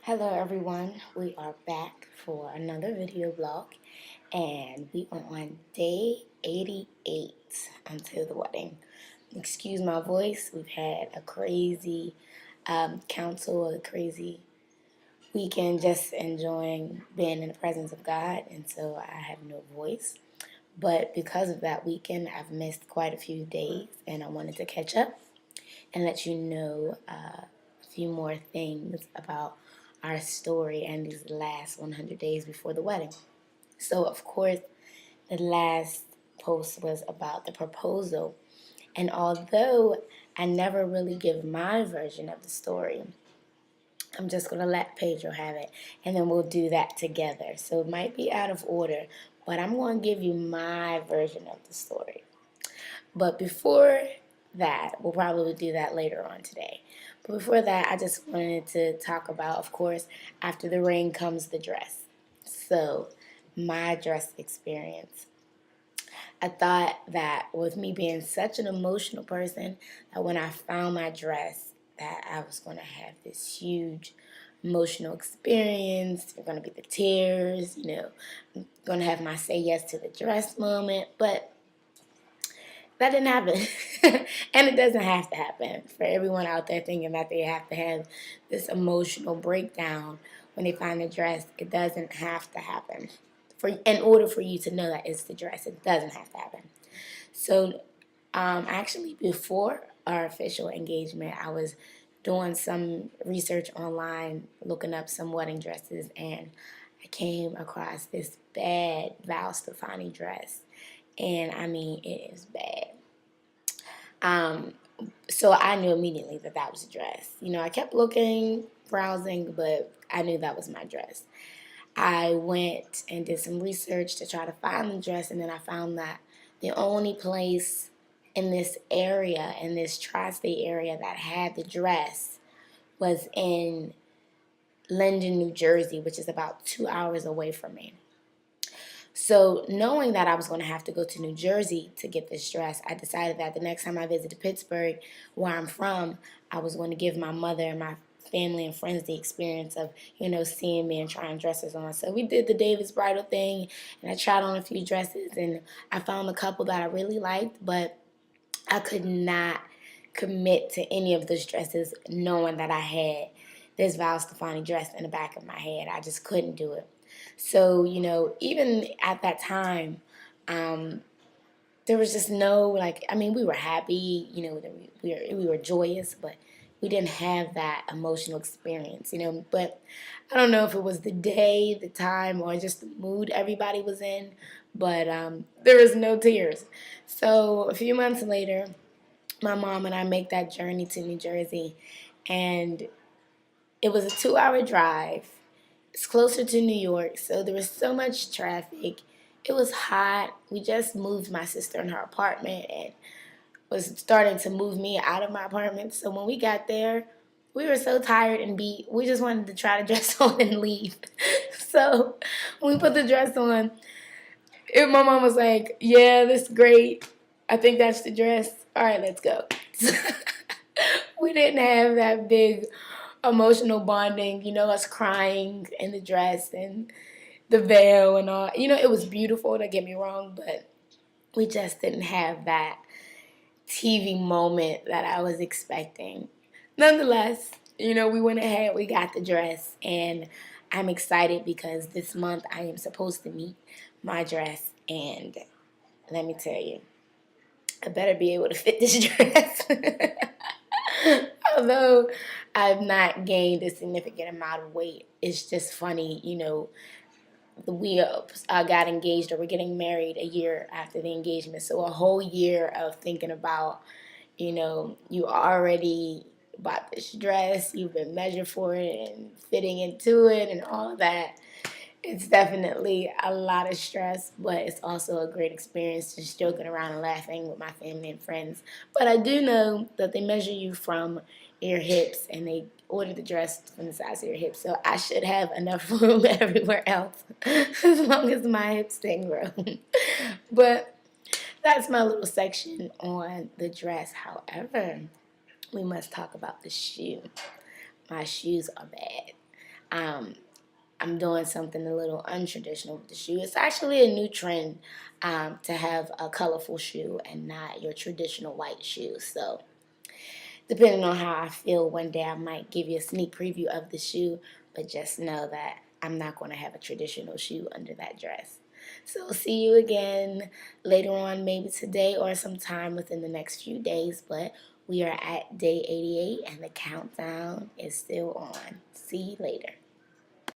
Hello everyone, we are back for another video blog and we are on day 88 until the wedding. Excuse my voice, we've had a crazy council, a crazy weekend just enjoying being in the presence of God, and so I have no voice. But because of that weekend, I've missed quite a few days and I wanted to catch up and let you know a few more things about our story and these last 100 days before the wedding. So, of course, the last post was about the proposal. And although I never really give my version of the story, I'm just going to let Pedro have it, and then we'll do that together. So it might be out of order, but I'm going to give you my version of the story. But before that, we'll probably do that later on today. But before that, I just wanted to talk about, of course, after the ring comes the dress. So, my dress experience. I thought that with me being such an emotional person, that when I found my dress, that I was going to have this huge emotional experience. There's going to be the tears, I'm going to have my say yes to the dress moment. But that didn't happen. And it doesn't have to happen. For everyone out there thinking that they have to have this emotional breakdown when they find the dress, it doesn't have to happen. In order for you to know that it's the dress, it doesn't have to happen. So, actually, before our official engagement, I was doing some research online, looking up some wedding dresses, and I came across this bad Val Stefani dress. And I mean, it is bad. So I knew immediately that that was a dress. I kept looking, browsing, but I knew that was my dress. I went and did some research to try to find the dress, and then I found that the only place in this area, in this tri-state area, that had the dress was in Linden, New Jersey, which is about 2 hours away from me. So knowing that I was going to have to go to New Jersey to get this dress, I decided that the next time I visited Pittsburgh, where I'm from, I was going to give my mother and my family and friends the experience of, seeing me and trying dresses on. So we did the Davis bridal thing, and I tried on a few dresses, and I found a couple that I really liked, but I could not commit to any of those dresses knowing that I had this Val Stefani dress in the back of my head. I just couldn't do it. So, even at that time, there was just no, we were happy, we were joyous, but we didn't have that emotional experience, But I don't know if it was the day, the time, or just the mood everybody was in, but there was no tears. So a few months later, my mom and I make that journey to New Jersey, and it was a 2 hour drive. It's closer to New York, so there was so much traffic. It was hot. We just moved my sister in her apartment and was starting to move me out of my apartment. So when we got there, we were so tired and beat. We just wanted to try to dress on and leave. So when we put the dress on, my mom was like, "Yeah, this is great. I think that's the dress. All right, let's go." We didn't have that big emotional bonding, us crying in the dress and the veil and all. It was beautiful, don't get me wrong, but we just didn't have that TV moment that I was expecting. Nonetheless, we went ahead, we got the dress, and I'm excited because this month I am supposed to meet my dress, and let me tell you, I better be able to fit this dress. Although I've not gained a significant amount of weight, it's just funny, we got engaged, or we're getting married a year after the engagement. So a whole year of thinking about, you already bought this dress, you've been measured for it and fitting into it and all that. It's definitely a lot of stress, but it's also a great experience, just joking around and laughing with my family and friends. But I do know that they measure you from your hips, and they order the dress from the size of your hips. So I should have enough room everywhere else as long as my hips stay grown. But that's my little section on the dress. However, we must talk about the shoe. My shoes are bad. I'm doing something a little untraditional with the shoe. It's actually a new trend to have a colorful shoe and not your traditional white shoe. So, depending on how I feel one day, I might give you a sneak preview of the shoe, but just know that I'm not going to have a traditional shoe under that dress. So, see you again later on, maybe today or sometime within the next few days. But we are at day 88 and the countdown is still on. See you later.